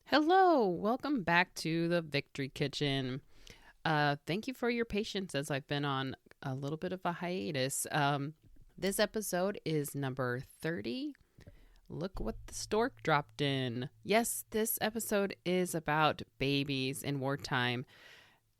Hello, welcome back to the Victory Kitchen. Thank you for your patience as I've been on a little bit of a hiatus. This episode is number 30. Look what the stork dropped in. Yes, this episode is about babies in wartime.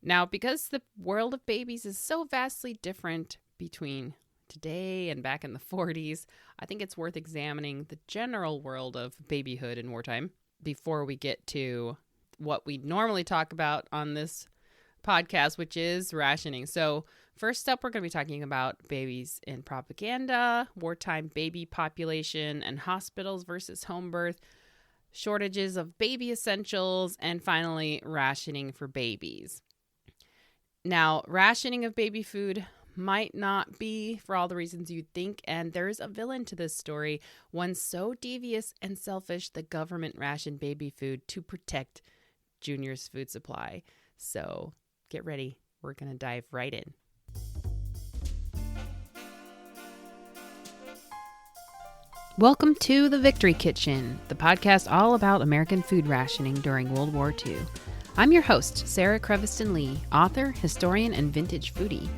Now, because the world of babies is so vastly different between today and back in the 40s, I think it's worth examining the general world of babyhood in wartime before we get to what we normally talk about on this podcast, which is rationing. So first up, we're going to be talking about babies in propaganda, wartime baby population and hospitals versus home birth, shortages of baby essentials, and finally, rationing for babies. Now, rationing of baby food might not be for all the reasons you'd think, and there's a villain to this story, one so devious and selfish the government rationed baby food to protect Junior's food supply. So get ready, we're going to dive right in. Welcome to the Victory Kitchen, the podcast all about American food rationing during World War II. I'm your host, Sarah Creviston Lee, author, historian, and vintage foodie.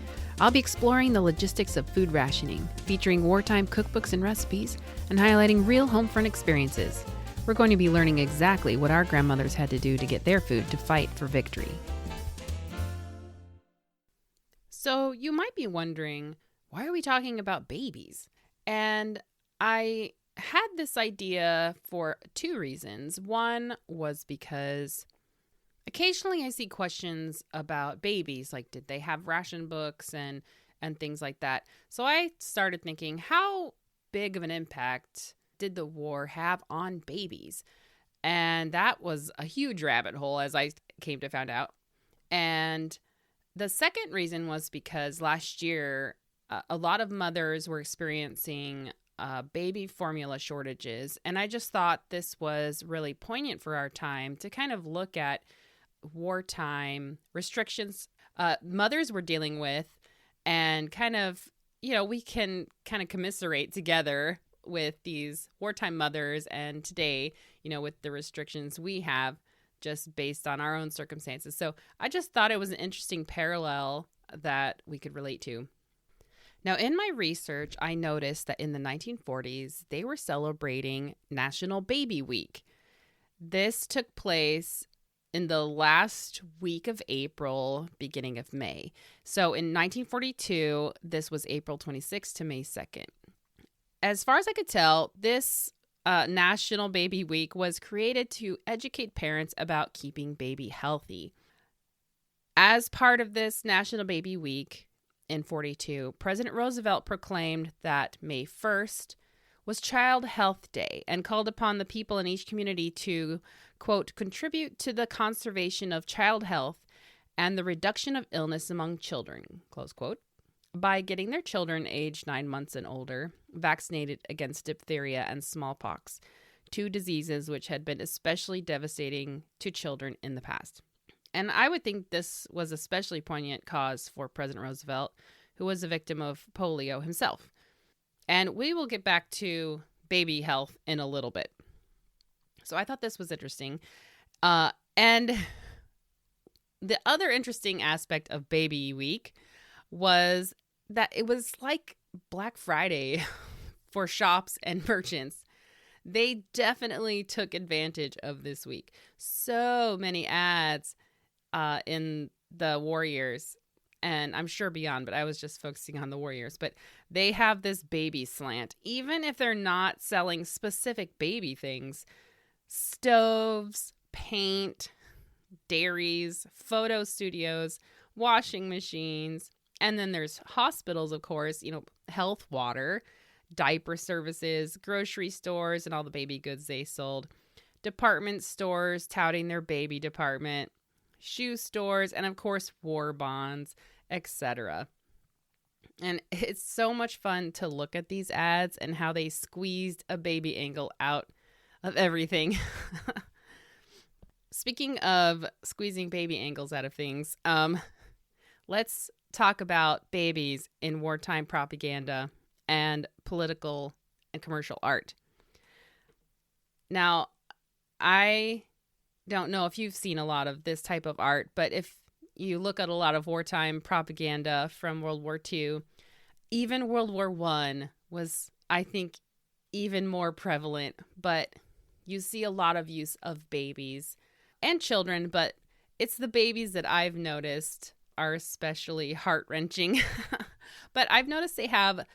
I'll be exploring the logistics of food rationing, featuring wartime cookbooks and recipes, and highlighting real home front experiences. We're going to be learning exactly what our grandmothers had to do to get their food to fight for victory. So you might be wondering, why are we talking about babies? And I had this idea for two reasons. One was because occasionally I see questions about babies, like did they have ration books and things like that. So I started thinking, how big of an impact did the war have on babies? And that was a huge rabbit hole, as I came to find out. And the second reason was because last year, a lot of mothers were experiencing baby formula shortages. And I just thought this was really poignant for our time to kind of look at wartime restrictions mothers were dealing with, and kind of, we can kind of commiserate together with these wartime mothers and today, with the restrictions we have just based on our own circumstances. So I just thought it was an interesting parallel that we could relate to. Now, in my research, I noticed that in the 1940s, they were celebrating National Baby Week. This took place in the last week of April, beginning of May. So in 1942, this was April 26th to May 2nd. As far as I could tell, this National Baby Week was created to educate parents about keeping baby healthy. As part of this National Baby Week in 42, President Roosevelt proclaimed that May 1st was Child Health Day and called upon the people in each community to, quote, contribute to the conservation of child health and the reduction of illness among children, close quote, by getting their children aged 9 months and older vaccinated against diphtheria and smallpox, two diseases which had been especially devastating to children in the past. And I would think this was especially poignant cause for President Roosevelt, who was a victim of polio himself. And we will get back to baby health in a little bit. So I thought this was interesting. And the other interesting aspect of Baby Week was that it was like Black Friday for shops and merchants. They definitely took advantage of this week. So many ads in the war years, and I'm sure beyond, but I was just focusing on the war years. But they have this baby slant, even if they're not selling specific baby things. Stoves, paint, dairies, photo studios, washing machines, and then there's hospitals, of course, health water, diaper services, grocery stores, and all the baby goods they sold, department stores touting their baby department, shoe stores, and of course, war bonds, etc. And it's so much fun to look at these ads and how they squeezed a baby angle out of everything. Speaking of squeezing baby angles out of things, let's talk about babies in wartime propaganda and political and commercial art. Now, I don't know if you've seen a lot of this type of art, but if you look at a lot of wartime propaganda from World War II, even World War I was, I think, even more prevalent. But you see a lot of use of babies and children, but it's the babies that I've noticed are especially heart-wrenching. But I've noticed they have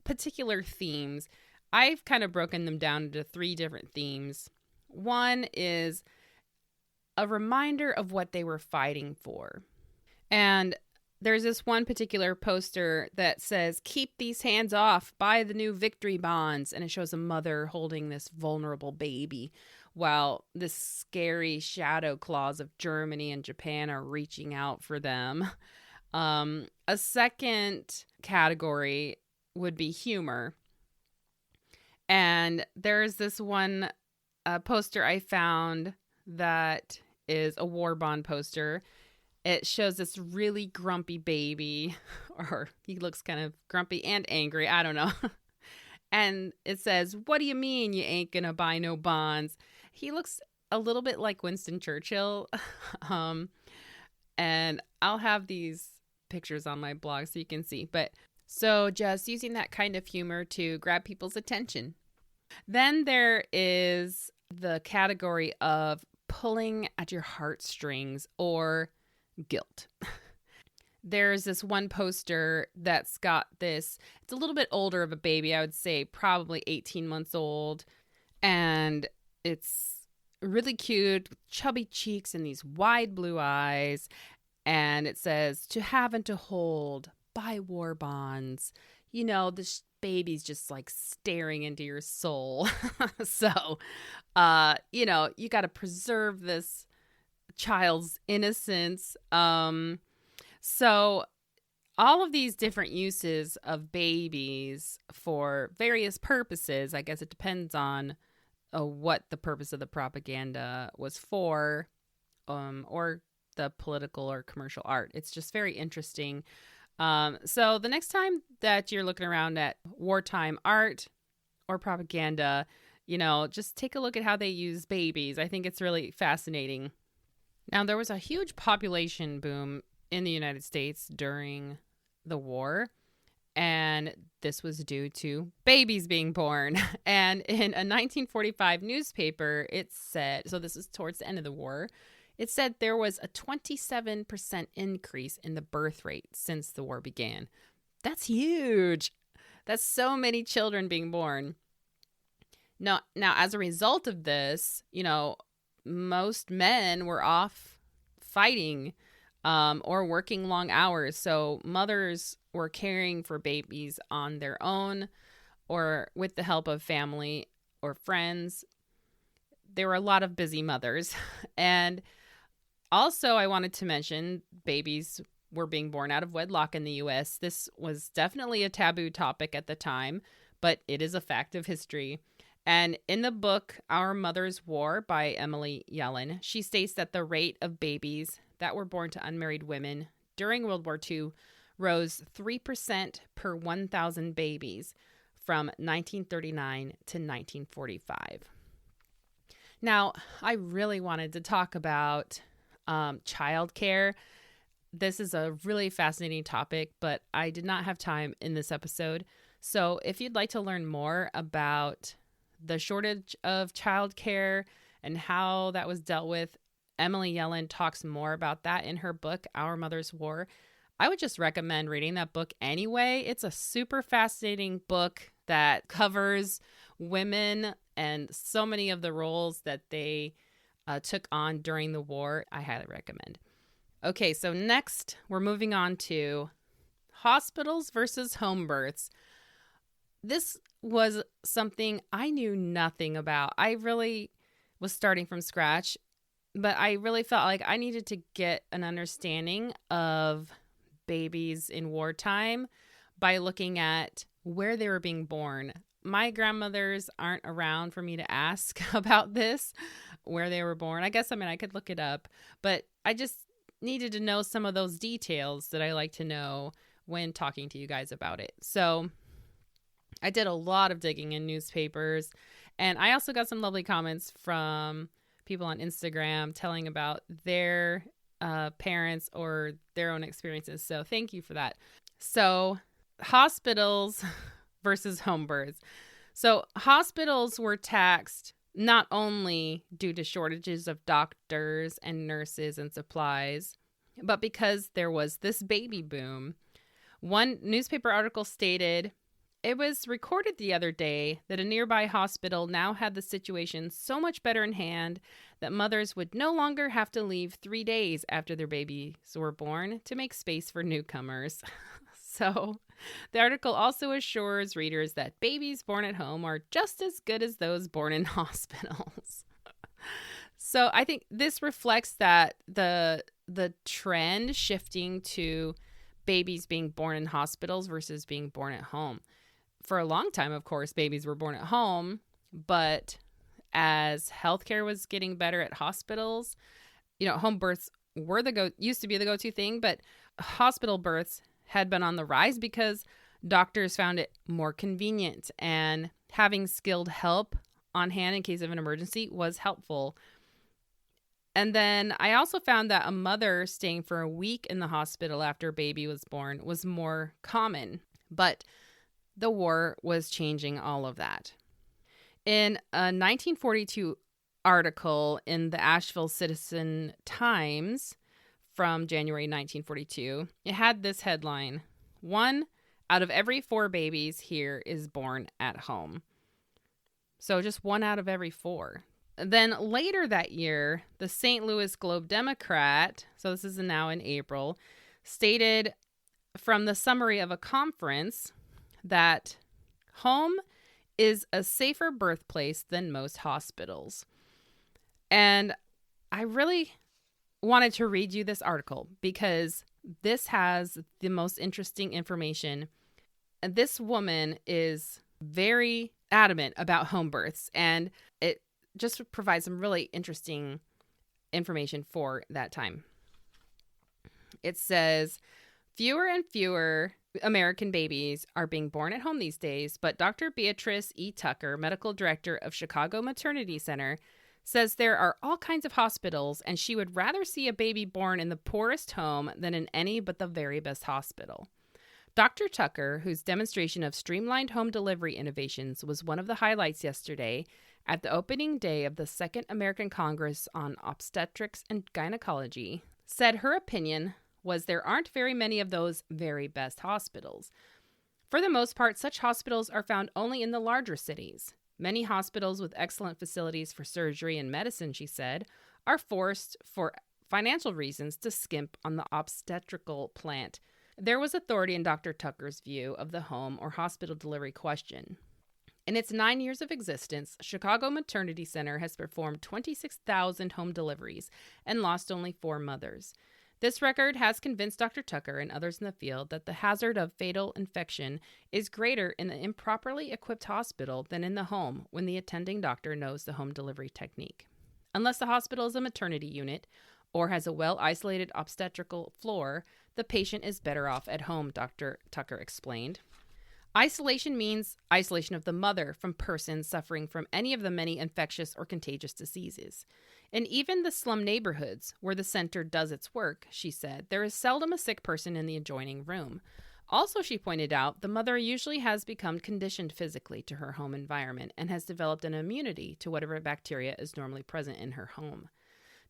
particular themes. I've kind of broken them down into 3 different themes. One is a reminder of what they were fighting for. And there's this one particular poster that says, "Keep these hands off, buy the new victory bonds." And it shows a mother holding this vulnerable baby while the scary shadow claws of Germany and Japan are reaching out for them. A second category would be humor. And there's this one poster I found that is a war bond poster. It shows this really grumpy baby, or he looks kind of grumpy and angry. I don't know. And it says, "What do you mean you ain't gonna buy no bonds?" He looks a little bit like Winston Churchill. And I'll have these pictures on my blog so you can see. But so just using that kind of humor to grab people's attention. Then there is the category of pulling at your heartstrings or guilt. There's this one poster that's got this, it's a little bit older of a baby, I would say probably 18 months old. And it's really cute, chubby cheeks and these wide blue eyes. And it says, "To have and to hold, buy war bonds." You know, this baby's just like staring into your soul. So, you know, you got to preserve this child's innocence. So all of these different uses of babies for various purposes, I guess it depends on what the purpose of the propaganda was for, or the political or commercial art. It's just very interesting. So the next time that you're looking around at wartime art or propaganda, you know, just take a look at how they use babies. I think it's really fascinating. Now, there was a huge population boom in the United States during the war, and this was due to babies being born. And in a 1945 newspaper, it said, so this is towards the end of the war, it said there was a 27% increase in the birth rate since the war began. That's huge. That's so many children being born. Now, as a result of this, you know, most men were off fighting or working long hours. So mothers were caring for babies on their own or with the help of family or friends. There were a lot of busy mothers. And also, I wanted to mention babies were being born out of wedlock in the U.S. This was definitely a taboo topic at the time, but it is a fact of history. And in the book, Our Mother's War by Emily Yellen, she states that the rate of babies that were born to unmarried women during World War II rose 3% per 1,000 babies from 1939 to 1945. Now, I really wanted to talk about childcare. This is a really fascinating topic, but I did not have time in this episode. So if you'd like to learn more about the shortage of childcare and how that was dealt with, Emily Yellen talks more about that in her book, Our Mother's War. I would just recommend reading that book anyway. It's a super fascinating book that covers women and so many of the roles that they took on during the war. I highly recommend. Okay, so next we're moving on to hospitals versus home births. This was something I knew nothing about. I really was starting from scratch, but I really felt like I needed to get an understanding of babies in wartime by looking at where they were being born. My grandmothers aren't around for me to ask about this, where they were born. I guess, I could look it up, but I just needed to know some of those details that I like to know when talking to you guys about it. So I did a lot of digging in newspapers, and I also got some lovely comments from people on Instagram telling about their parents or their own experiences. So thank you for that. So hospitals versus home births. So hospitals were taxed not only due to shortages of doctors and nurses and supplies, but because there was this baby boom. One newspaper article stated, "It was recorded the other day that a nearby hospital now had the situation so much better in hand that mothers would no longer have to leave 3 days after their babies were born to make space for newcomers." So the article also assures readers that babies born at home are just as good as those born in hospitals. So I think this reflects that the trend shifting to babies being born in hospitals versus being born at home. For a long time, of course, babies were born at home, but as healthcare was getting better at hospitals, home births were used to be the go-to thing, but hospital births had been on the rise because doctors found it more convenient, and having skilled help on hand in case of an emergency was helpful. And then I also found that a mother staying for a week in the hospital after a baby was born was more common, but the war was changing all of that. In a 1942 article in the Asheville Citizen Times from January 1942, it had this headline: "1 out of every 4 babies here is born at home." So just 1 out of every 4. Then later that year, the St. Louis Globe-Democrat, so this is now in April, stated from the summary of a conference that home is a safer birthplace than most hospitals. And I really wanted to read you this article because this has the most interesting information. And this woman is very adamant about home births, and it just provides some really interesting information for that time. It says, "Fewer and fewer American babies are being born at home these days, but Dr. Beatrice E. Tucker, medical director of Chicago Maternity Center, says there are all kinds of hospitals, and she would rather see a baby born in the poorest home than in any but the very best hospital." Dr. Tucker, whose demonstration of streamlined home delivery innovations was one of the highlights yesterday at the opening day of the Second American Congress on Obstetrics and Gynecology, said her opinion was there aren't very many of those very best hospitals. For the most part, such hospitals are found only in the larger cities. Many hospitals with excellent facilities for surgery and medicine, she said, are forced for financial reasons to skimp on the obstetrical plant. There was authority in Dr. Tucker's view of the home or hospital delivery question. In its 9 years of existence, Chicago Maternity Center has performed 26,000 home deliveries and lost only 4 mothers. This record has convinced Dr. Tucker and others in the field that the hazard of fatal infection is greater in the improperly equipped hospital than in the home when the attending doctor knows the home delivery technique. Unless the hospital is a maternity unit or has a well-isolated obstetrical floor, the patient is better off at home, Dr. Tucker explained. Isolation means isolation of the mother from persons suffering from any of the many infectious or contagious diseases. In even the slum neighborhoods where the center does its work, she said, there is seldom a sick person in the adjoining room. Also, she pointed out, the mother usually has become conditioned physically to her home environment and has developed an immunity to whatever bacteria is normally present in her home.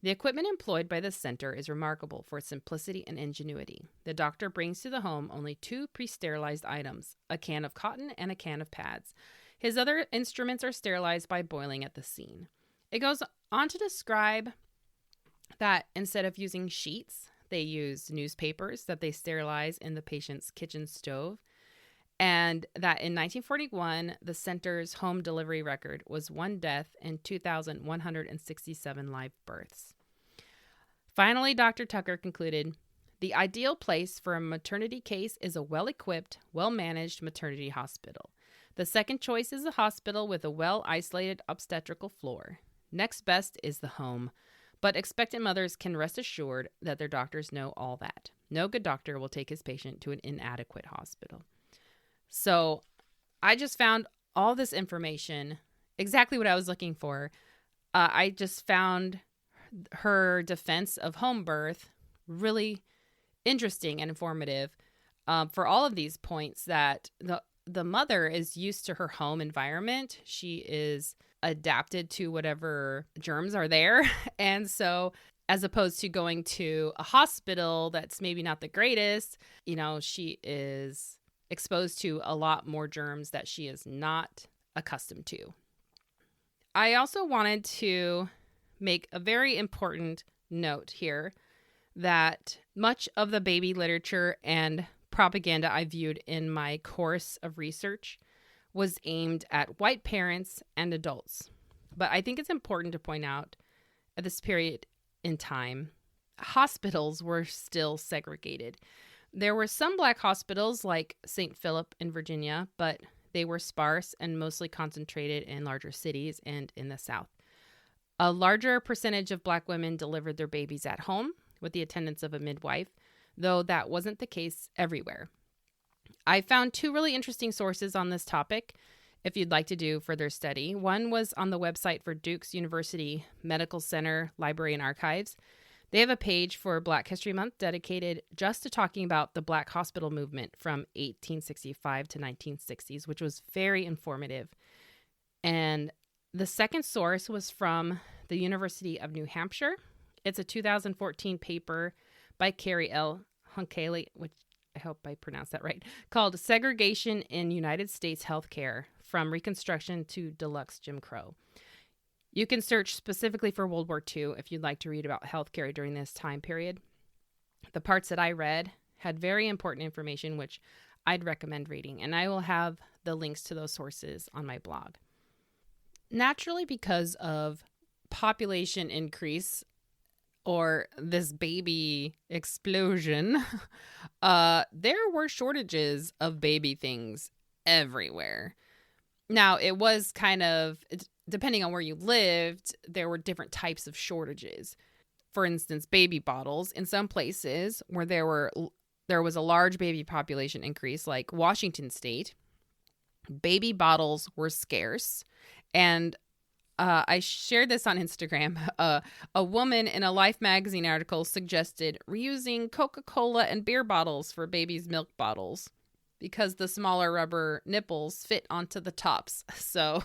The equipment employed by the center is remarkable for its simplicity and ingenuity. The doctor brings to the home only 2 pre-sterilized items, a can of cotton and a can of pads. His other instruments are sterilized by boiling at the scene. It goes on to describe that instead of using sheets, they use newspapers that they sterilize in the patient's kitchen stove, and that in 1941, the center's home delivery record was 1 death and 2,167 live births. Finally, Dr. Tucker concluded, the ideal place for a maternity case is a well-equipped, well-managed maternity hospital. The second choice is a hospital with a well-isolated obstetrical floor. Next best is the home. But expectant mothers can rest assured that their doctors know all that. No good doctor will take his patient to an inadequate hospital. So I just found all this information, exactly what I was looking for. I just found her defense of home birth really interesting and informative for all of these points, that the mother is used to her home environment. She is adapted to whatever germs are there. And so as opposed to going to a hospital that's maybe not the greatest, she is exposed to a lot more germs that she is not accustomed to. I also wanted to make a very important note here that much of the baby literature and propaganda I viewed in my course of research was aimed at white parents and adults. But I think it's important to point out at this period in time, hospitals were still segregated. There were some Black hospitals like St. Philip in Virginia, but they were sparse and mostly concentrated in larger cities and in the South. A larger percentage of Black women delivered their babies at home with the attendance of a midwife, though that wasn't the case everywhere. I found two really interesting sources on this topic if you'd like to do further study. One was on the website for Duke's University Medical Center Library and Archives. They have a page for Black History Month dedicated just to talking about the Black hospital movement from 1865 to 1960s, which was very informative. And the second source was from the University of New Hampshire. It's a 2014 paper by Carrie L. Hunkele, which I hope I pronounced that right, called Segregation in United States Healthcare from Reconstruction to Deluxe Jim Crow. You can search specifically for World War II if you'd like to read about healthcare during this time period. The parts that I read had very important information, which I'd recommend reading, and I will have the links to those sources on my blog. Naturally, because of population increase, or this baby explosion, there were shortages of baby things everywhere. Now, it was kind of, depending on where you lived, there were different types of shortages. For instance, baby bottles. In some places where there was a large baby population increase, like Washington State, baby bottles were scarce. And I shared this on Instagram. A woman in a Life magazine article suggested reusing Coca-Cola and beer bottles for babies' milk bottles because the smaller rubber nipples fit onto the tops. So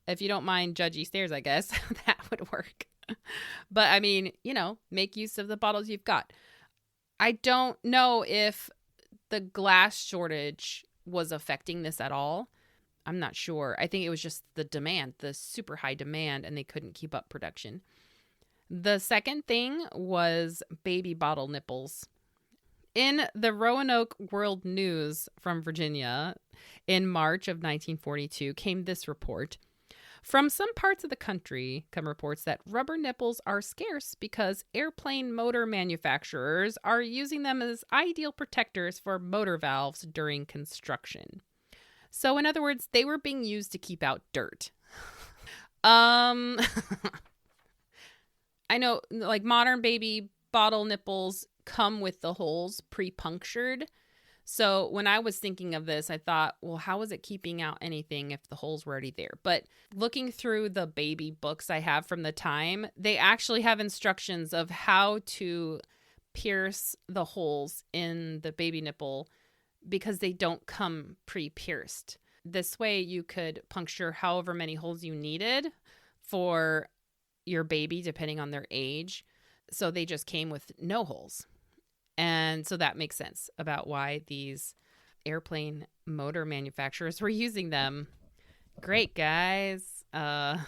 if you don't mind judgy stares, I guess that would work. But I mean, make use of the bottles you've got. I don't know if the glass shortage was affecting this at all. I'm not sure. I think it was just the demand, the super high demand, and they couldn't keep up production. The second thing was baby bottle nipples. In the Roanoke World News from Virginia in March of 1942 came this report. From some parts of the country come reports that rubber nipples are scarce because airplane motor manufacturers are using them as ideal protectors for motor valves during construction. So in other words, they were being used to keep out dirt. I know like modern baby bottle nipples come with the holes pre-punctured. So when I was thinking of this, I thought, well, how is it keeping out anything if the holes were already there? But looking through the baby books I have from the time, they actually have instructions of how to pierce the holes in the baby nipple because they don't come pre-pierced. This way you could puncture however many holes you needed for your baby, depending on their age. So they just came with no holes. And so that makes sense about why these airplane motor manufacturers were using them. Great, guys. That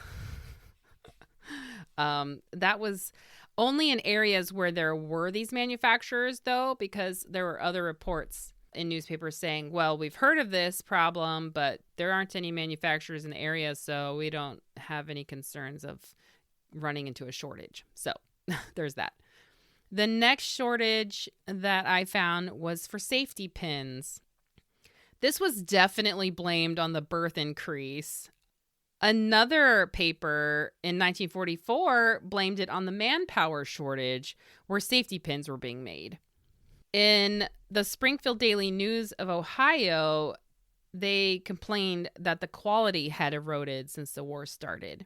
was only in areas where there were these manufacturers, though, because there were other reports in newspapers saying, well, we've heard of this problem, but there aren't any manufacturers in the area, so we don't have any concerns of running into a shortage. So there's that. The next shortage that I found was for safety pins. This was definitely blamed on the birth increase. Another paper in 1944 blamed it on the manpower shortage where safety pins were being made. In the Springfield Daily News of Ohio, they complained that the quality had eroded since the war started.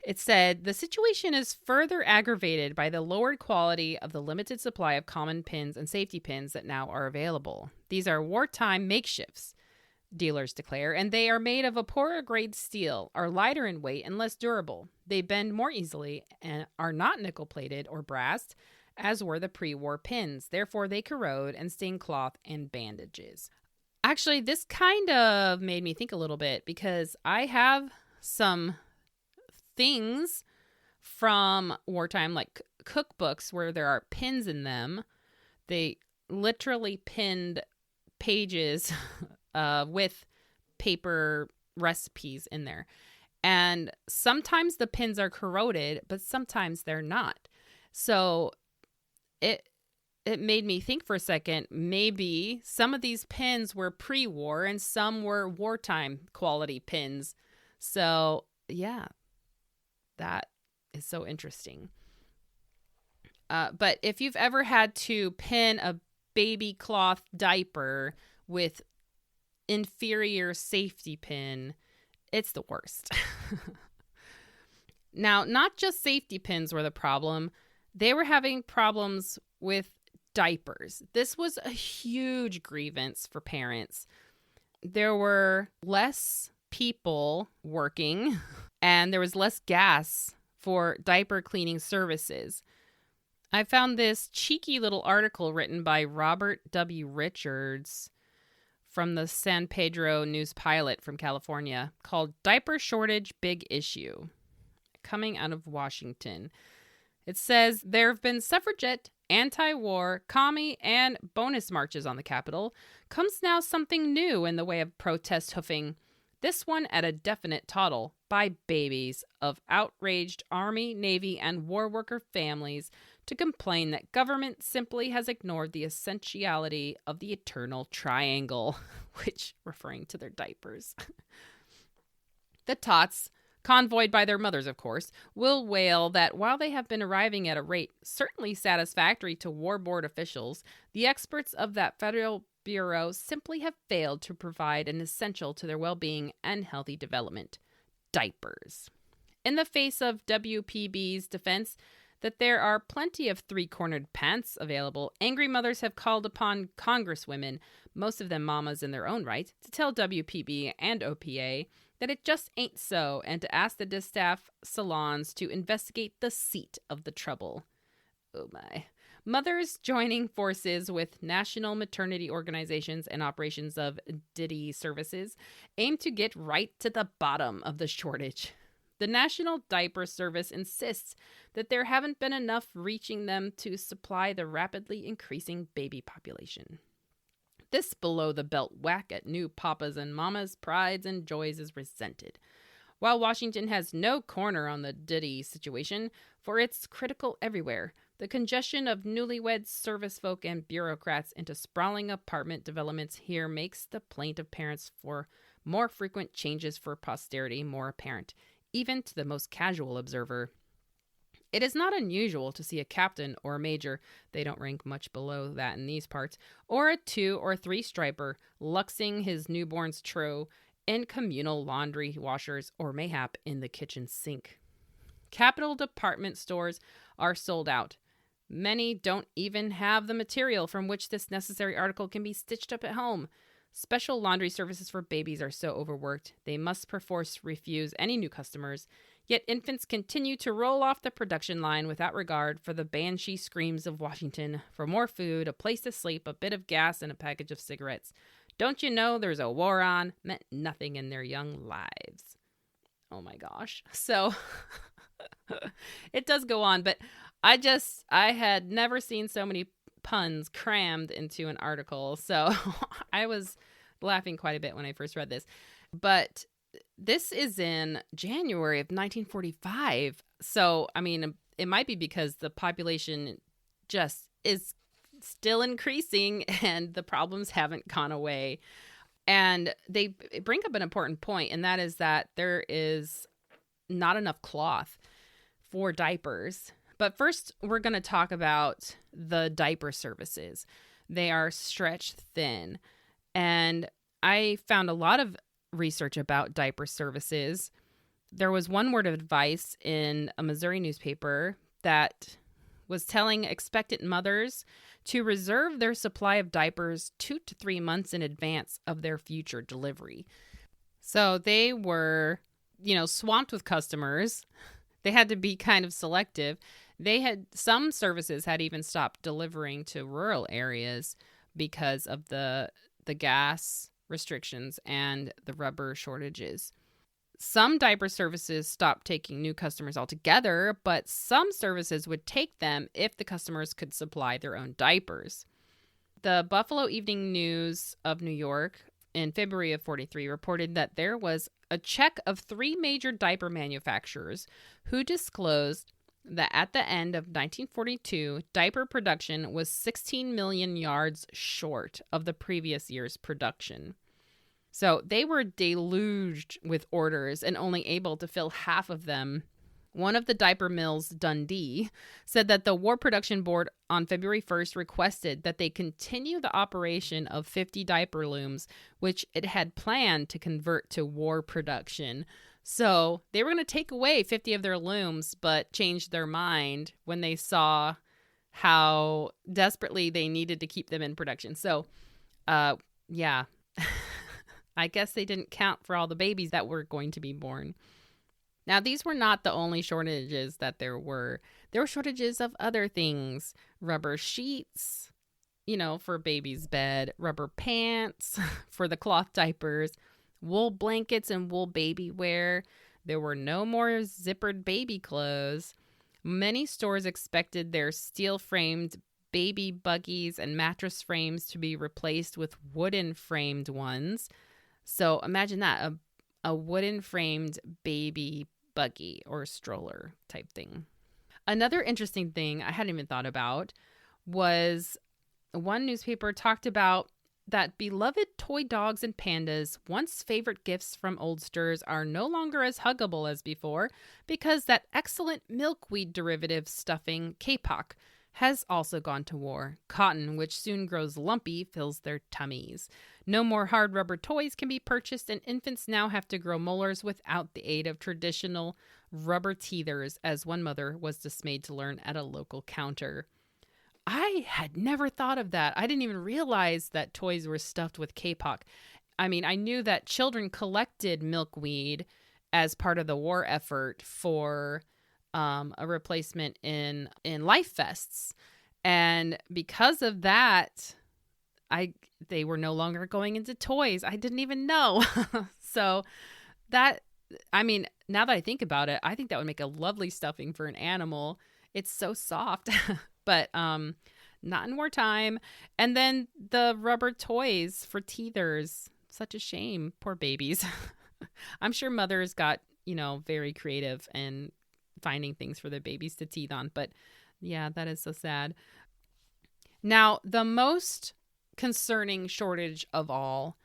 It said, the situation is further aggravated by the lowered quality of the limited supply of common pins and safety pins that now are available. These are wartime makeshifts, dealers declare, and they are made of a poorer grade steel, are lighter in weight and less durable. They bend more easily and are not nickel-plated or brassed, as were the pre-war pins. Therefore, they corrode and stain cloth and bandages. Actually, this kind of made me think a little bit because I have some things from wartime, like cookbooks where there are pins in them. They literally pinned pages with paper recipes in there. And sometimes the pins are corroded, but sometimes they're not. So it made me think for a second, maybe some of these pins were pre-war and some were wartime quality pins. So yeah, that is so interesting. But if you've ever had to pin a baby cloth diaper with inferior safety pin, it's the worst. Now, not just safety pins were the problem. They were having problems with diapers. This was a huge grievance for parents. There were less people working and there was less gas for diaper cleaning services. I found this cheeky little article written by Robert W. Richards from the San Pedro News Pilot from California called Diaper Shortage Big Issue, coming out of Washington. It says, there have been suffragette, anti-war, commie, and bonus marches on the Capitol. Comes now something new in the way of protest hoofing. This one at a definite toddle by babies of outraged Army, Navy, and war worker families to complain that government simply has ignored the essentiality of the eternal triangle, which referring to their diapers. The tots, convoyed by their mothers, of course, will wail that while they have been arriving at a rate certainly satisfactory to war board officials, the experts of that federal bureau simply have failed to provide an essential to their well-being and healthy development: diapers. In the face of WPB's defense that there are plenty of three-cornered pants available, angry mothers have called upon congresswomen, most of them mamas in their own right, to tell WPB and OPA that it just ain't so, and to ask the distaff salons to investigate the seat of the trouble. Oh my. Mothers joining forces with national maternity organizations and operations of DIDI services aim to get right to the bottom of the shortage. The National Diaper Service insists that there haven't been enough reaching them to supply the rapidly increasing baby population. This below-the-belt whack at new papas and mamas' prides and joys is resented. While Washington has no corner on the DIDI situation, for it's critical everywhere, the congestion of newlywed service folk and bureaucrats into sprawling apartment developments here makes the plaint of parents for more frequent changes for posterity more apparent, even to the most casual observer. It is not unusual to see a captain or a major, they don't rank much below that in these parts, or a 2 or 3 striper luxing his newborn's trough in communal laundry washers or mayhap in the kitchen sink. Capitol department stores are sold out. Many don't even have the material from which this necessary article can be stitched up at home. Special laundry services for babies are so overworked, they must perforce refuse any new customers. Yet infants continue to roll off the production line without regard for the banshee screams of Washington for more food, a place to sleep, a bit of gas, and a package of cigarettes. Don't you know there's a war on? Meant nothing in their young lives. Oh my gosh. So it does go on, but I had never seen so many puns crammed into an article. So I was laughing quite a bit when I first read this. But this is in January of 1945. So, I mean, it might be because the population just is still increasing and the problems haven't gone away. And they bring up an important point, and that is that there is not enough cloth for diapers. But first, we're going to talk about the diaper services. They are stretched thin. And I found a lot of research about diaper services. There was one word of advice in a Missouri newspaper that was telling expectant mothers to reserve their supply of diapers 2 to 3 months in advance of their future delivery. So they were, swamped with customers. They had to be kind of selective. Some services had even stopped delivering to rural areas because of the gas restrictions and the rubber shortages. Some diaper services stopped taking new customers altogether, but some services would take them if the customers could supply their own diapers. The Buffalo Evening News of New York in February of 43 reported that there was a check of 3 major diaper manufacturers who disclosed that at the end of 1942, diaper production was 16 million yards short of the previous year's production. So they were deluged with orders and only able to fill half of them. One of the diaper mills, Dundee, said that the War Production Board on February 1st requested that they continue the operation of 50 diaper looms, which it had planned to convert to war production. So they were going to take away 50 of their looms, but changed their mind when they saw how desperately they needed to keep them in production. So, yeah. I guess they didn't count for all the babies that were going to be born. Now, these were not the only shortages that there were. There were shortages of other things. Rubber sheets, for baby's bed. Rubber pants for the cloth diapers. Wool blankets and wool baby wear. There were no more zippered baby clothes. Many stores expected their steel-framed baby buggies and mattress frames to be replaced with wooden-framed ones. So imagine that, a wooden-framed baby buggy or stroller type thing. Another interesting thing I hadn't even thought about was one newspaper talked about that beloved toy dogs and pandas, once favorite gifts from oldsters, are no longer as huggable as before because that excellent milkweed derivative stuffing, kapok, has also gone to war. Cotton, which soon grows lumpy, fills their tummies. No more hard rubber toys can be purchased, and infants now have to grow molars without the aid of traditional rubber teethers, as one mother was dismayed to learn at a local counter. I had never thought of that. I didn't even realize that toys were stuffed with kapok. I mean, I knew that children collected milkweed as part of the war effort for a replacement in life vests. And because of that, they were no longer going into toys. I didn't even know. So now that I think about it, I think that would make a lovely stuffing for an animal. It's so soft, but not in wartime. And then the rubber toys for teethers. Such a shame. Poor babies. I'm sure mothers got, very creative and finding things for their babies to teeth on. But yeah, that is so sad. Now, the most concerning shortage of all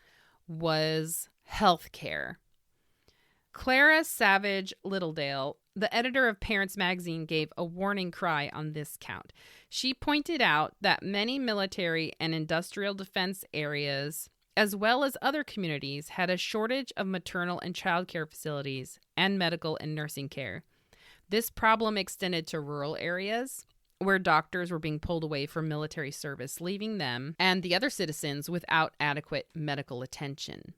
was healthcare. Clara Savage Littledale, the editor of Parents Magazine, gave a warning cry on this count. She pointed out that many military and industrial defense areas, as well as other communities, had a shortage of maternal and child care facilities and medical and nursing care. This problem extended to rural areas where doctors were being pulled away from military service, leaving them and the other citizens without adequate medical attention.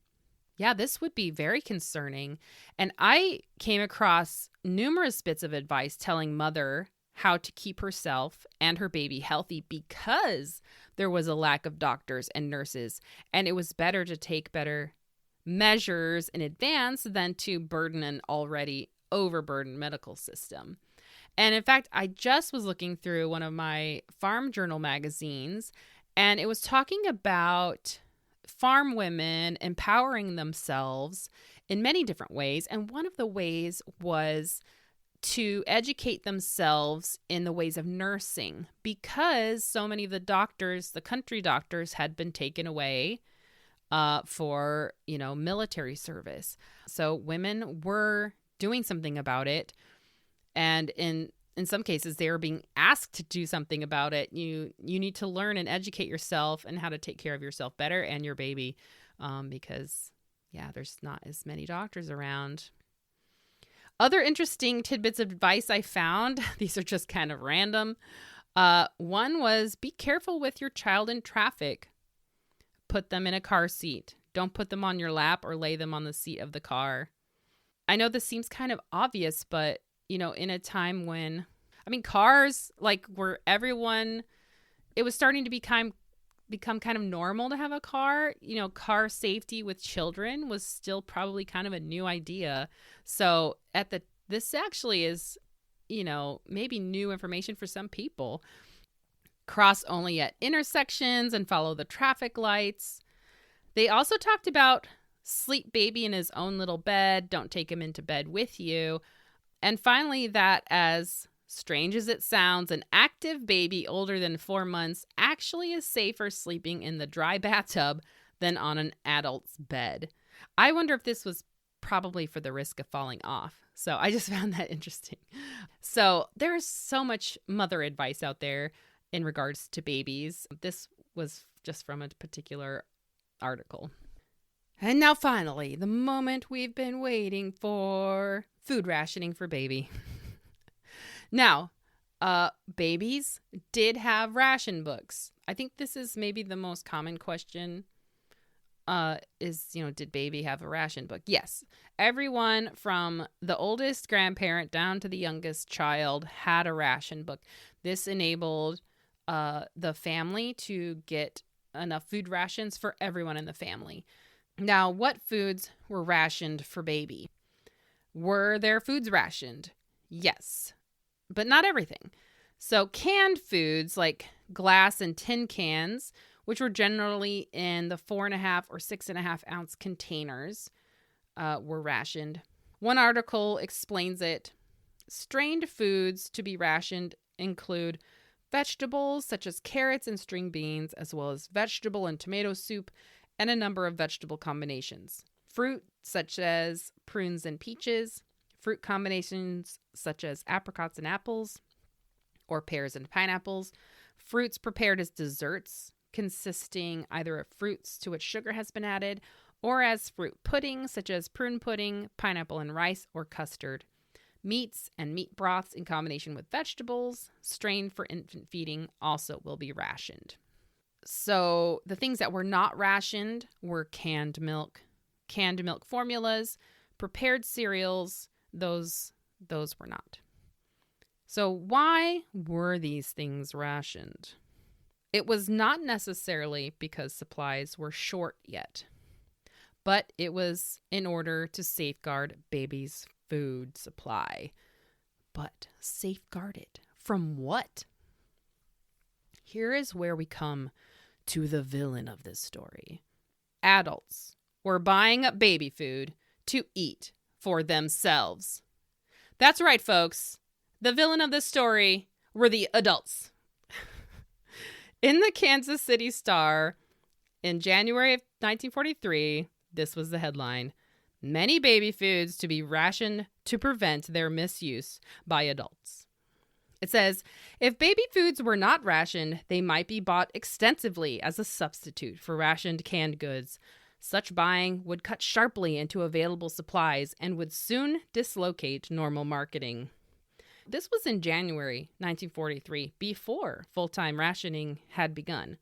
Yeah, this would be very concerning. And I came across numerous bits of advice telling mother how to keep herself and her baby healthy because there was a lack of doctors and nurses. And it was better to take better measures in advance than to burden an already overburdened medical system. And in fact, I just was looking through one of my farm journal magazines, and it was talking about farm women empowering themselves in many different ways. And one of the ways was to educate themselves in the ways of nursing, because so many of the doctors, the country doctors, had been taken away for, military service. So women were doing something about it. And in some cases, they are being asked to do something about it. You need to learn and educate yourself and how to take care of yourself better and your baby, because, there's not as many doctors around. Other interesting tidbits of advice I found, these are just kind of random. One was be careful with your child in traffic. Put them in a car seat. Don't put them on your lap or lay them on the seat of the car. I know this seems kind of obvious, but, in a time when, cars, where everyone, it was starting to become kind of normal to have a car. Car safety with children was still probably kind of a new idea. So this actually is, maybe new information for some people. Cross only at intersections and follow the traffic lights. They also talked about sleep baby in his own little bed. Don't take him into bed with you. And finally, that as strange as it sounds, an active baby older than 4 months actually is safer sleeping in the dry bathtub than on an adult's bed. I wonder if this was probably for the risk of falling off. So I just found that interesting. So there's so much mother advice out there in regards to babies. This was just from a particular article. And now finally, the moment we've been waiting for, food rationing for baby. Now, babies did have ration books. I think this is maybe the most common question did baby have a ration book? Yes. Everyone from the oldest grandparent down to the youngest child had a ration book. This enabled the family to get enough food rations for everyone in the family. Now, what foods were rationed for baby? Were there foods rationed? Yes, but not everything. So canned foods like glass and tin cans, which were generally in the 4.5 or 6.5 ounce containers, were rationed. One article explains it. Strained foods to be rationed include vegetables such as carrots and string beans, as well as vegetable and tomato soup, and a number of vegetable combinations. Fruit such as prunes and peaches, fruit combinations such as apricots and apples, or pears and pineapples, fruits prepared as desserts, consisting either of fruits to which sugar has been added, or as fruit pudding, such as prune pudding, pineapple and rice, or custard. Meats and meat broths in combination with vegetables, strained for infant feeding, also will be rationed. So the things that were not rationed were canned milk formulas, prepared cereals, those were not. So why were these things rationed? It was not necessarily because supplies were short yet, but it was in order to safeguard babies' food supply. But safeguard it from what? Here is where we come to the villain of this story. Adults were buying up baby food to eat for themselves. That's right, folks. The villain of this story were the adults. In the Kansas City Star, in January of 1943, this was the headline: many baby foods to be rationed to prevent their misuse by adults. It says, if baby foods were not rationed, they might be bought extensively as a substitute for rationed canned goods. Such buying would cut sharply into available supplies and would soon dislocate normal marketing. This was in January 1943, before full-time rationing had begun.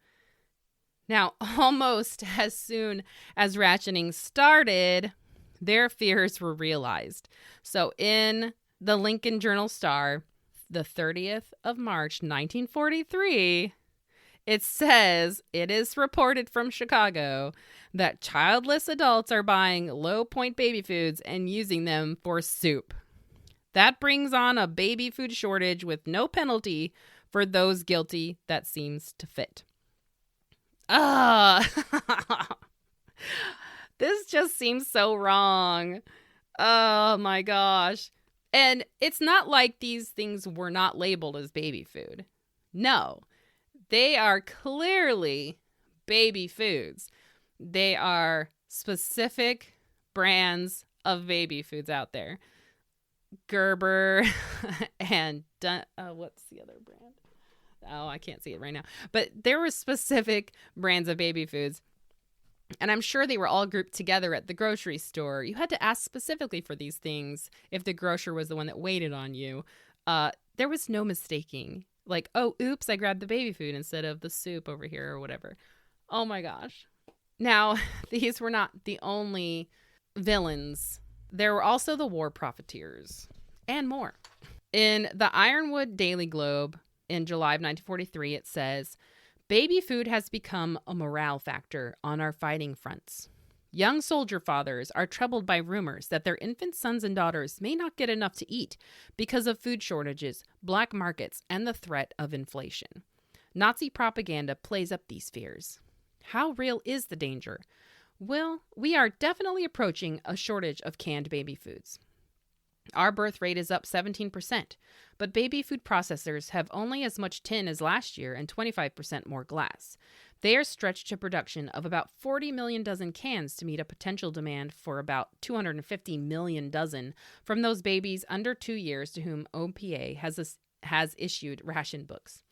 Now, almost as soon as rationing started, their fears were realized. So in the Lincoln Journal-Star, the 30th of March, 1943, it says, it is reported from Chicago that childless adults are buying low-point baby foods and using them for soup. That brings on a baby food shortage with no penalty for those guilty that seems to fit. This just seems so wrong. Oh my gosh. And it's not like these things were not labeled as baby food. No, they are clearly baby foods. They are specific brands of baby foods out there. Gerber and what's the other brand? Oh, I can't see it right now. But there were specific brands of baby foods. And I'm sure they were all grouped together at the grocery store. You had to ask specifically for these things if the grocer was the one that waited on you. There was no mistaking. Like, oh, oops, I grabbed the baby food instead of the soup over here or whatever. Oh my gosh. Now, these were not the only villains. There were also the war profiteers and more. In the Ironwood Daily Globe in July of 1943, it says, "Baby food has become a morale factor on our fighting fronts. Young soldier fathers are troubled by rumors that their infant sons and daughters may not get enough to eat because of food shortages, black markets, and the threat of inflation. Nazi propaganda plays up these fears. How real is the danger? Well, we are definitely approaching a shortage of canned baby foods. Our birth rate is up 17%, but baby food processors have only as much tin as last year and 25% more glass. They are stretched to production of about 40 million dozen cans to meet a potential demand for about 250 million dozen from those babies under 2 years to whom OPA has issued ration books.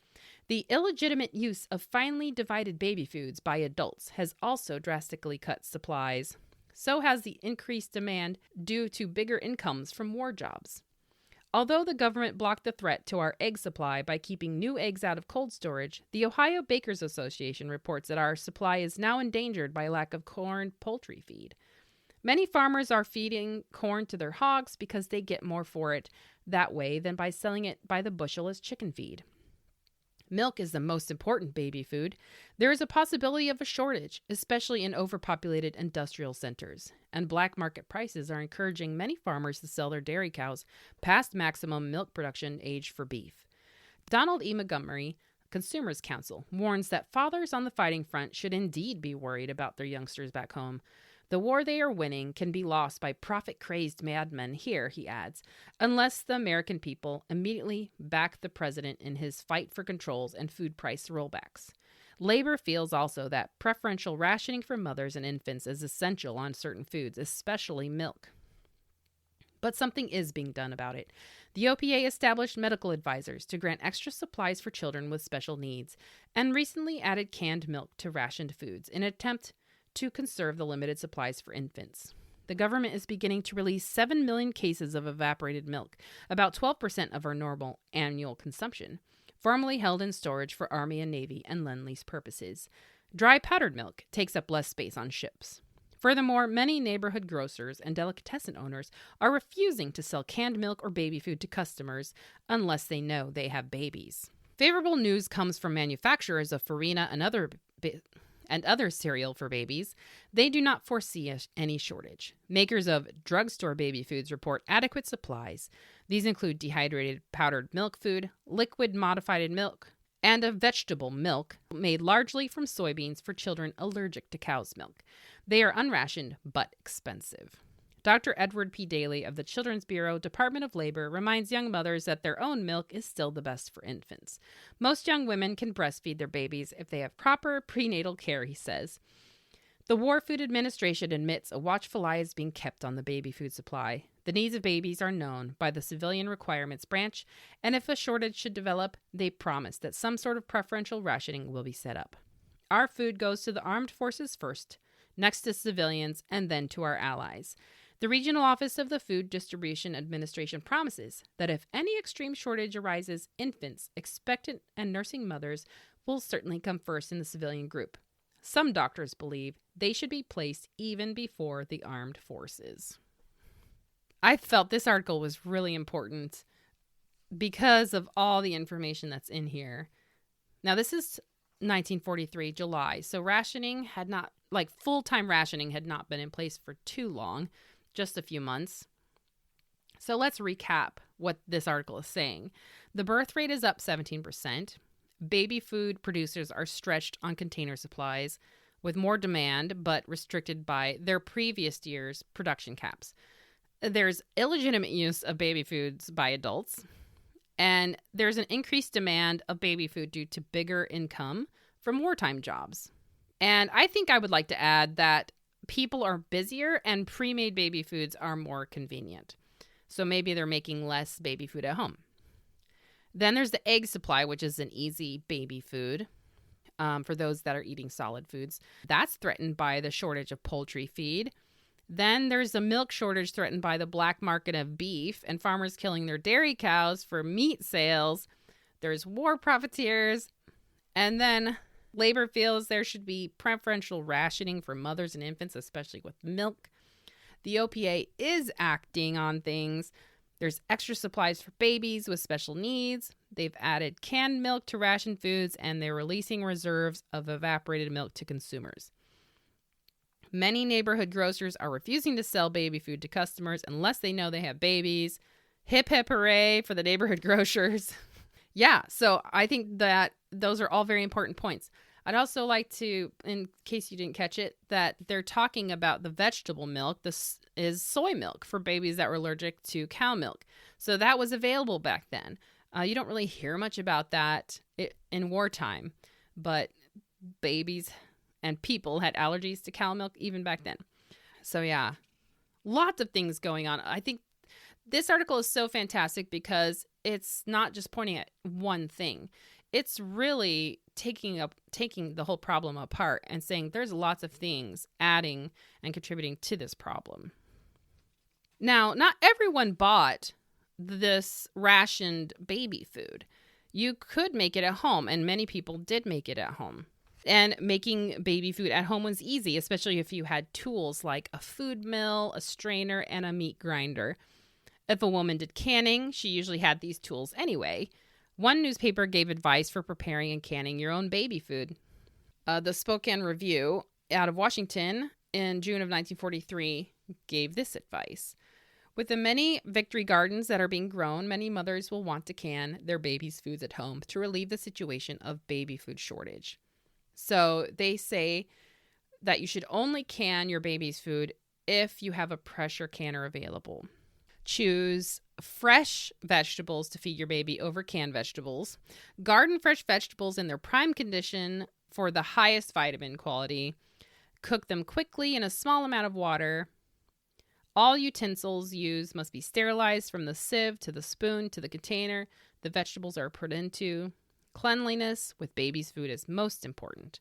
The illegitimate use of finely divided baby foods by adults has also drastically cut supplies. So has the increased demand due to bigger incomes from war jobs. Although the government blocked the threat to our egg supply by keeping new eggs out of cold storage, the Ohio Bakers Association reports that our supply is now endangered by lack of corn poultry feed. Many farmers are feeding corn to their hogs because they get more for it that way than by selling it by the bushel as chicken feed. Milk is the most important baby food. There is a possibility of a shortage, especially in overpopulated industrial centers, and black market prices are encouraging many farmers to sell their dairy cows past maximum milk production age for beef. Donald E. Montgomery, Consumers Counsel, warns that fathers on the fighting front should indeed be worried about their youngsters back home. The war they are winning can be lost by profit-crazed madmen here, he adds, unless the American people immediately back the president in his fight for controls and food price rollbacks. Labor feels also that preferential rationing for mothers and infants is essential on certain foods, especially milk. But something is being done about it. The OPA established medical advisors to grant extra supplies for children with special needs, and recently added canned milk to rationed foods in an attempt to conserve the limited supplies for infants. The government is beginning to release 7 million cases of evaporated milk, about 12% of our normal annual consumption, formerly held in storage for Army and Navy and Lend-Lease purposes. Dry powdered milk takes up less space on ships. Furthermore, many neighborhood grocers and delicatessen owners are refusing to sell canned milk or baby food to customers unless they know they have babies. Favorable news comes from manufacturers of Farina and other cereal for babies. They do not foresee any shortage. Makers of drugstore baby foods report adequate supplies. These include dehydrated powdered milk food, liquid modified milk, and a vegetable milk made largely from soybeans for children allergic to cow's milk. They are unrationed but expensive. Dr. Edward P. Daly of the Children's Bureau, Department of Labor, reminds young mothers that their own milk is still the best for infants. Most young women can breastfeed their babies if they have proper prenatal care, he says. The War Food Administration admits a watchful eye is being kept on the baby food supply. The needs of babies are known by the Civilian Requirements Branch, and if a shortage should develop, they promise that some sort of preferential rationing will be set up. Our food goes to the armed forces first, next to civilians, and then to our allies. The Regional Office of the Food Distribution Administration promises that if any extreme shortage arises, infants, expectant, and nursing mothers will certainly come first in the civilian group. Some doctors believe they should be placed even before the armed forces. I felt this article was really important because of all the information that's in here. Now, this is 1943, July, so rationing had not, full-time rationing had not been in place for too long. Just a few months. So let's recap what this article is saying. The birth rate is up 17%. Baby food producers are stretched on container supplies with more demand, but restricted by their previous year's production caps. There's illegitimate use of baby foods by adults, and there's an increased demand of baby food due to bigger income from wartime jobs. And I think I would like to add that people are busier and pre-made baby foods are more convenient. So maybe they're making less baby food at home. Then there's the egg supply, which is an easy baby food. for those that are eating solid foods. That's threatened by the shortage of poultry feed. Then there's a milk shortage threatened by the black market of beef and farmers killing their dairy cows for meat sales. There's war profiteers. And then labor feels there should be preferential rationing for mothers and infants, especially with milk. The OPA is acting on things. There's extra supplies for babies with special needs. They've added canned milk to ration foods, and they're releasing reserves of evaporated milk to consumers. Many neighborhood grocers are refusing to sell baby food to customers unless they know they have babies. Hip, hip, hooray for the neighborhood grocers. Yeah, so I think that those are all very important points. I'd also like to, in case you didn't catch it, that they're talking about the vegetable milk. This is soy milk for babies that were allergic to cow milk. So that was available back then. You don't really hear much about that in wartime, but babies and people had allergies to cow milk even back then. So yeah, lots of things going on. I think this article is so fantastic because it's not just pointing at one thing. It's really taking the whole problem apart and saying there's lots of things adding and contributing to this problem. Now, not everyone bought this rationed baby food. You could make it at home, and many people did make it at home. And making baby food at home was easy, especially if you had tools like a food mill, a strainer, and a meat grinder. If a woman did canning, she usually had these tools anyway. One newspaper gave advice for preparing and canning your own baby food. The Spokane Review out of Washington in June of 1943 gave this advice. With the many victory gardens that are being grown, many mothers will want to can their babies' foods at home to relieve the situation of baby food shortage. So they say that you should only can your baby's food if you have a pressure canner available. Choose fresh vegetables to feed your baby over canned vegetables. Garden fresh vegetables in their prime condition for the highest vitamin quality. Cook them quickly in a small amount of water. All utensils used must be sterilized from the sieve to the spoon to the container the vegetables are put into. Cleanliness with baby's food is most important.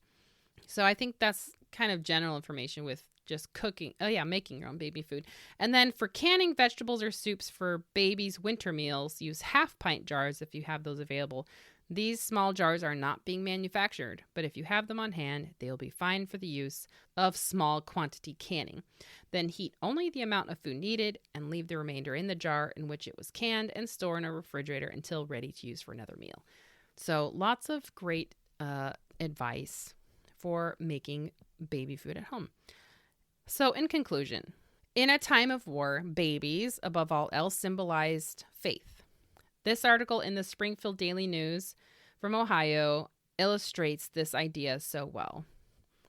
So I think that's kind of general information with just cooking. Oh yeah, making your own baby food. And then for canning vegetables or soups for babies' winter meals, use half-pint jars if you have those available. These small jars are not being manufactured, but if you have them on hand, they'll be fine for the use of small quantity canning. Then heat only the amount of food needed and leave the remainder in the jar in which it was canned and store in a refrigerator until ready to use for another meal. So lots of great advice for making baby food at home. So in conclusion, in a time of war, babies, above all else, symbolized faith. This article in the Springfield Daily News from Ohio illustrates this idea so well.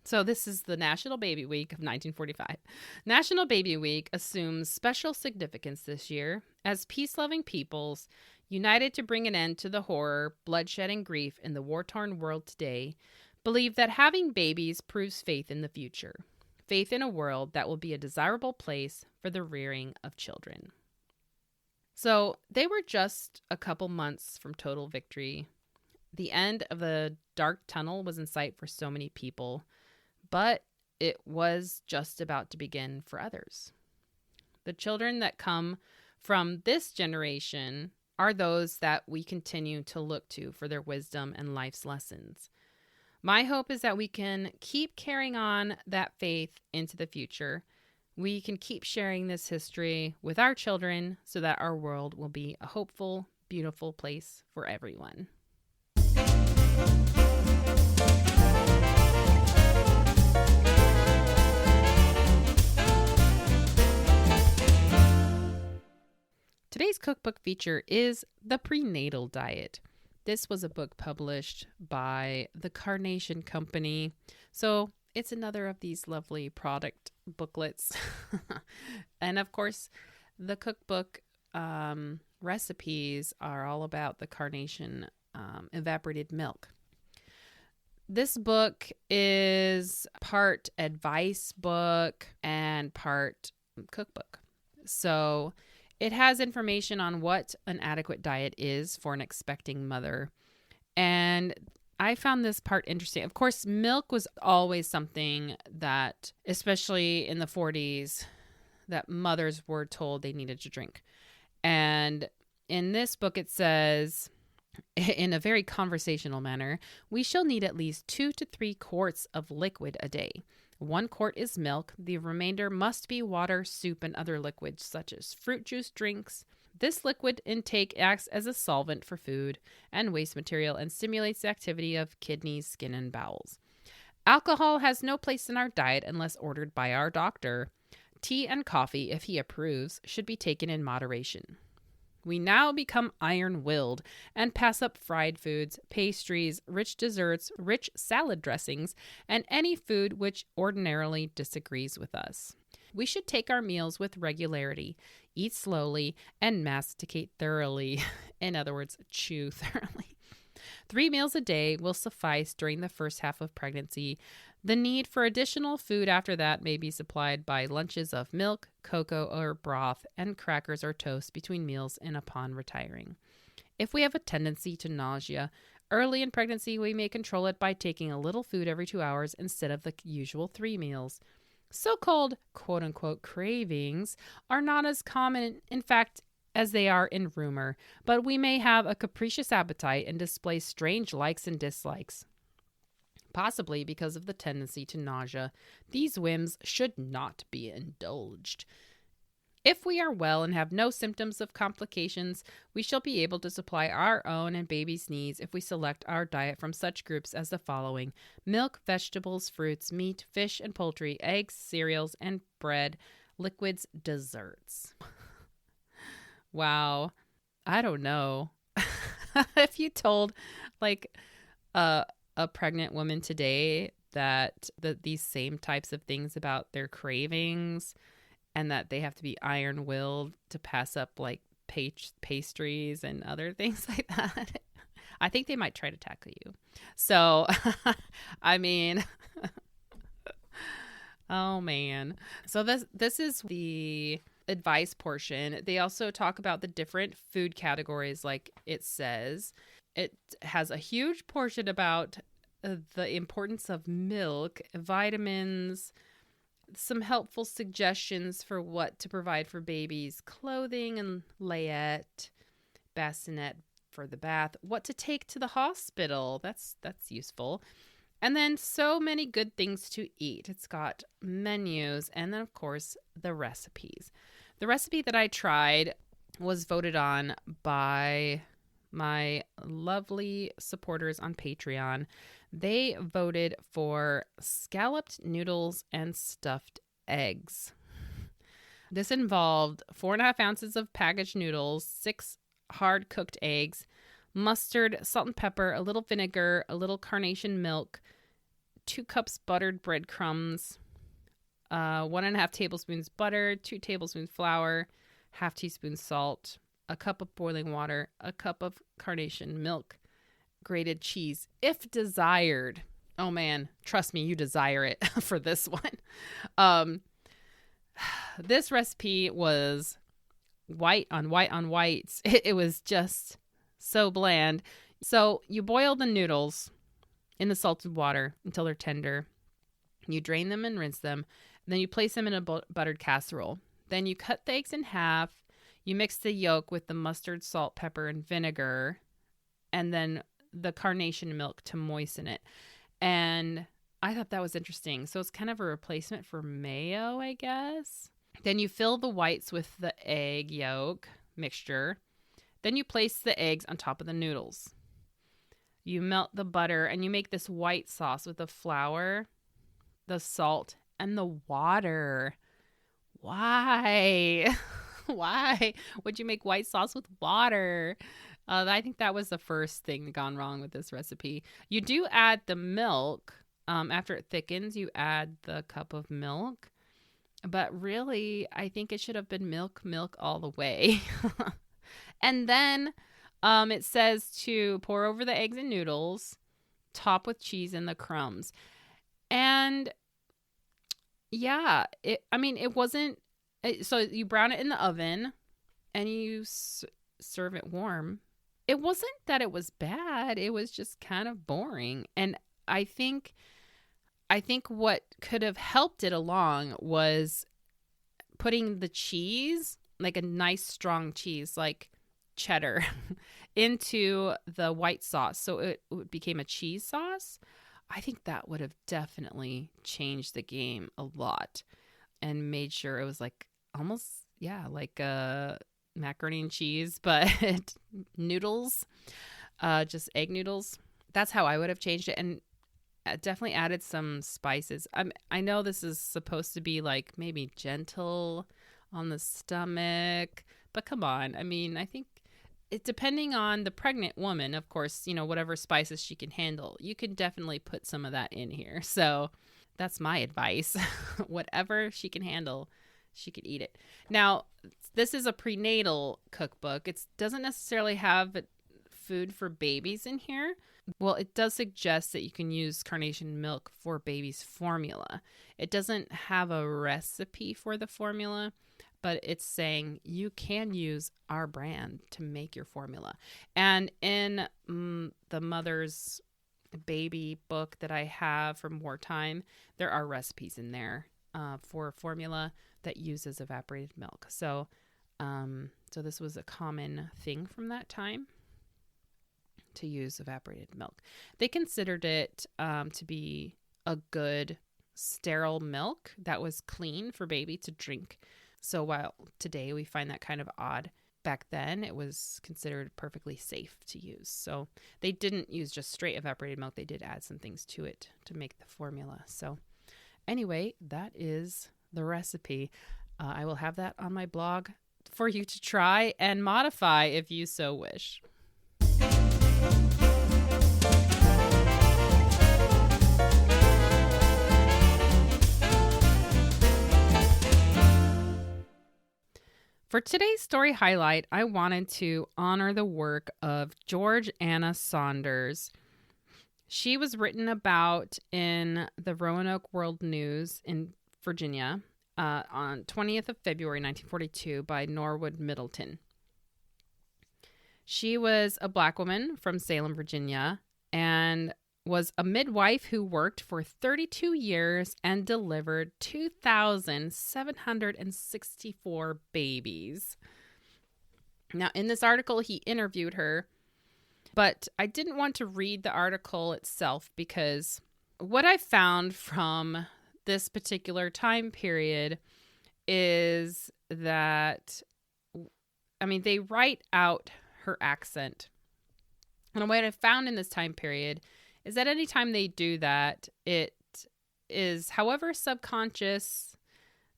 So this is the National Baby Week of 1945. National Baby Week assumes special significance this year as peace-loving peoples united to bring an end to the horror, bloodshed, and grief in the war-torn world today, believe that having babies proves faith in the future. Faith in a world that will be a desirable place for the rearing of children. So they were just a couple months from total victory. The end of the dark tunnel was in sight for so many people, but it was just about to begin for others. The children that come from this generation are those that we continue to look to for their wisdom and life's lessons. My hope is that we can keep carrying on that faith into the future. We can keep sharing this history with our children so that our world will be a hopeful, beautiful place for everyone. Today's cookbook feature is The Prenatal Diet. This was a book published by the Carnation Company. So it's another of these lovely product booklets. And of course, the cookbook recipes are all about the Carnation evaporated milk. This book is part advice book and part cookbook. So it has information on what an adequate diet is for an expecting mother. And I found this part interesting. Of course, milk was always something that, especially in the 40s, that mothers were told they needed to drink. And in this book, it says, in a very conversational manner, we shall need at least 2 to 3 quarts of liquid a day. 1 quart is milk. The remainder must be water, soup, and other liquids such as fruit juice drinks. This liquid intake acts as a solvent for food and waste material and stimulates the activity of kidneys, skin, and bowels. Alcohol has no place in our diet unless ordered by our doctor. Tea and coffee, if he approves, should be taken in moderation. We now become iron-willed and pass up fried foods, pastries, rich desserts, rich salad dressings, and any food which ordinarily disagrees with us. We should take our meals with regularity, eat slowly, and masticate thoroughly. In other words, chew thoroughly. 3 meals a day will suffice during the first half of pregnancy. The need for additional food after that may be supplied by lunches of milk, cocoa, or broth, and crackers or toast between meals and upon retiring. If we have a tendency to nausea, early in pregnancy we may control it by taking a little food every 2 hours instead of the usual 3 meals. So-called quote-unquote cravings are not as common, in fact, as they are in rumor, but we may have a capricious appetite and display strange likes and dislikes. Possibly because of the tendency to nausea, these whims should not be indulged. If we are well and have no symptoms of complications, we shall be able to supply our own and baby's needs if we select our diet from such groups as the following: milk, vegetables, fruits, meat, fish and poultry, eggs, cereals, and bread, liquids, desserts. Wow. I don't know. If you told a pregnant woman today that these same types of things about their cravings and that they have to be iron-willed to pass up like pastries and other things like that, I think they might try to tackle you. So, I mean, oh man. So this is the advice portion. They also talk about the different food categories, like it says. It has a huge portion about the importance of milk, vitamins, some helpful suggestions for what to provide for babies, clothing and layette, bassinet for the bath, what to take to the hospital. That's useful. And then so many good things to eat. It's got menus and then, of course, the recipes. The recipe that I tried was voted on by my lovely supporters on Patreon. They voted for scalloped noodles and stuffed eggs. This involved 4.5 ounces of packaged noodles, 6 hard cooked eggs, mustard, salt and pepper, a little vinegar, a little carnation milk, 2 cups buttered breadcrumbs, 1.5 tablespoons butter, 2 tablespoons flour, half teaspoon salt, a cup of boiling water, a cup of carnation milk, grated cheese, if desired. Oh man, trust me, you desire it for this one. This recipe was white on white on whites. It was just so bland. So you boil the noodles in the salted water until they're tender. You drain them and rinse them. And then you place them in a buttered casserole. Then you cut the eggs in half. You mix the yolk with the mustard, salt, pepper, and vinegar, and then the carnation milk to moisten it. And I thought that was interesting. So it's kind of a replacement for mayo, I guess. Then you fill the whites with the egg yolk mixture. Then you place the eggs on top of the noodles. You melt the butter and you make this white sauce with the flour, the salt, and the water. Why? Why would you make white sauce with water? I think that was the first thing gone wrong with this recipe. You do add the milk. After it thickens, you add the cup of milk. But really, I think it should have been milk all the way. And then it says to pour over the eggs and noodles, top with cheese and the crumbs. And yeah, it wasn't. So you brown it in the oven and you serve it warm. it wasn't that it was bad. It was just kind of boring. And I think what could have helped it along was putting the cheese, like a nice strong cheese, like cheddar, into the white sauce. So it became a cheese sauce. I think that would have definitely changed the game a lot and made sure it was like almost, yeah, like macaroni and cheese, but noodles, just egg noodles. That's how I would have changed it. And definitely added some spices. I know this is supposed to be like maybe gentle on the stomach, but come on. I mean, I think it, depending on the pregnant woman, of course, whatever spices she can handle, you can definitely put some of that in here. So that's my advice. Whatever she can handle, she could eat it. Now, this is a prenatal cookbook. It doesn't necessarily have food for babies in here. Well, it does suggest that you can use carnation milk for baby's formula. It doesn't have a recipe for the formula, but it's saying you can use our brand to make your formula. And in the mother's baby book that I have from wartime, there are recipes in there for formula that uses evaporated milk. So this was a common thing from that time, to use evaporated milk. They considered it to be a good sterile milk that was clean for baby to drink. So while today we find that kind of odd, back then it was considered perfectly safe to use. So they didn't use just straight evaporated milk. They did add some things to it to make the formula. So anyway, that is the recipe. I will have that on my blog for you to try and modify if you so wish. For today's story highlight, I wanted to honor the work of George Anna Saunders. She was written about in the Roanoke World News in Virginia on 20th of February, 1942 by Norwood Middleton. She was a Black woman from Salem, Virginia, and was a midwife who worked for 32 years and delivered 2,764 babies. Now, in this article, he interviewed her, but I didn't want to read the article itself because what I found from this particular time period is that, they write out her accent. And what I found in this time period is that anytime they do that, it is, however subconscious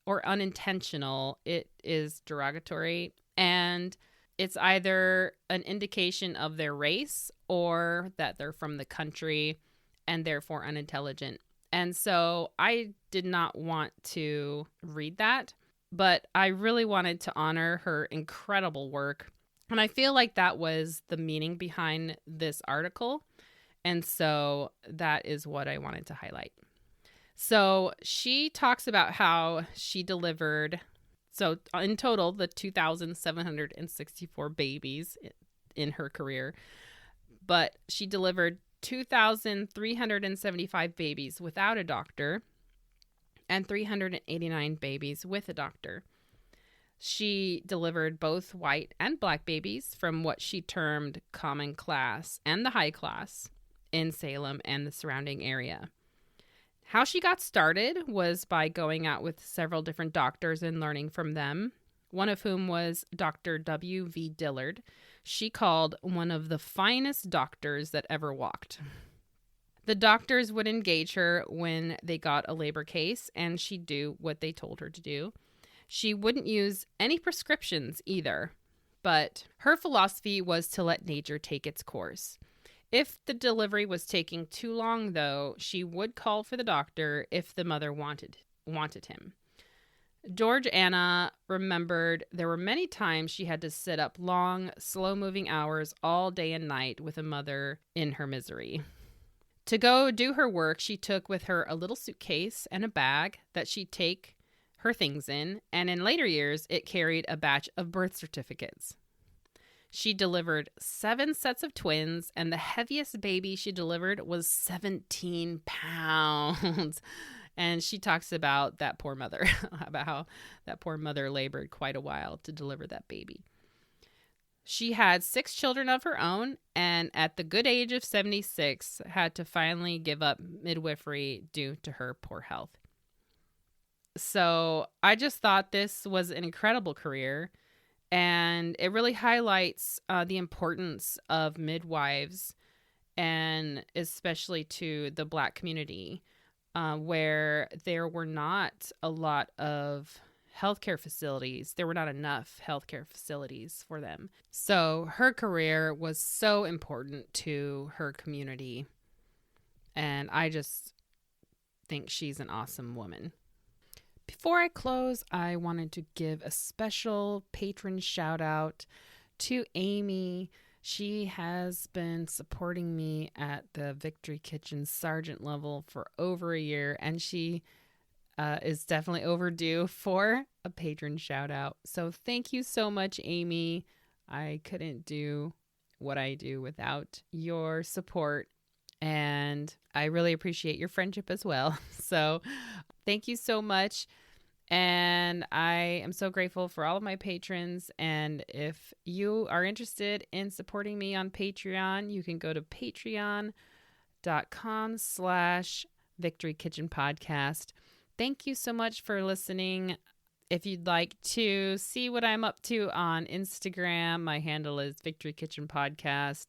or unintentional, it is derogatory. And it's either an indication of their race or that they're from the country and therefore unintelligent. And so I did not want to read that, but I really wanted to honor her incredible work. And I feel like that was the meaning behind this article. And so that is what I wanted to highlight. So she talks about how she delivered, so in total, the 2,764 babies in her career. But she delivered 2,375 babies without a doctor and 389 babies with a doctor. She delivered both white and Black babies from what she termed common class and the high class in Salem and the surrounding area. How she got started was by going out with several different doctors and learning from them, one of whom was Dr. W.V. Dillard. She called one of the finest doctors that ever walked. The doctors would engage her when they got a labor case, and she'd do what they told her to do. She wouldn't use any prescriptions either, but her philosophy was to let nature take its course. If the delivery was taking too long, though, she would call for the doctor if the mother wanted him. George Anna remembered there were many times she had to sit up long, slow-moving hours all day and night with a mother in her misery. To go do her work, she took with her a little suitcase and a bag that she'd take her things in, and in later years, it carried a batch of birth certificates. She delivered 7 sets of twins, and the heaviest baby she delivered was 17 pounds. And she talks about that poor mother, about how that poor mother labored quite a while to deliver that baby. She had 6 children of her own, and at the good age of 76, had to finally give up midwifery due to her poor health. So I just thought this was an incredible career, and it really highlights the importance of midwives, and especially to the Black community, where there were not a lot of healthcare facilities. There were not enough healthcare facilities for them. So her career was so important to her community, and I just think she's an awesome woman. Before I close, I wanted to give a special patron shout out to Amy. She has been supporting me at the Victory Kitchen sergeant level for over a year, and she is definitely overdue for a patron shout out. So thank you so much, Amy. I couldn't do what I do without your support, and I really appreciate your friendship as well. So thank you so much. And I am so grateful for all of my patrons. And if you are interested in supporting me on Patreon, you can go to patreon.com/Victory Kitchen Podcast. Thank you so much for listening. If you'd like to see what I'm up to on Instagram, my handle is Victory Kitchen Podcast.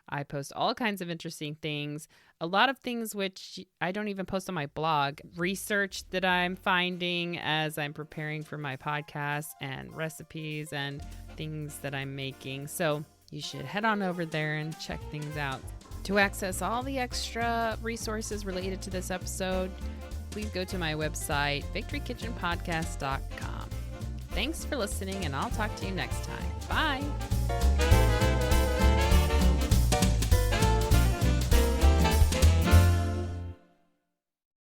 I post all kinds of interesting things, a lot of things which I don't even post on my blog, research that I'm finding as I'm preparing for my podcast, and recipes and things that I'm making. So you should head on over there and check things out. To access all the extra resources related to this episode, please go to my website, victorykitchenpodcast.com. Thanks for listening, and I'll talk to you next time. Bye.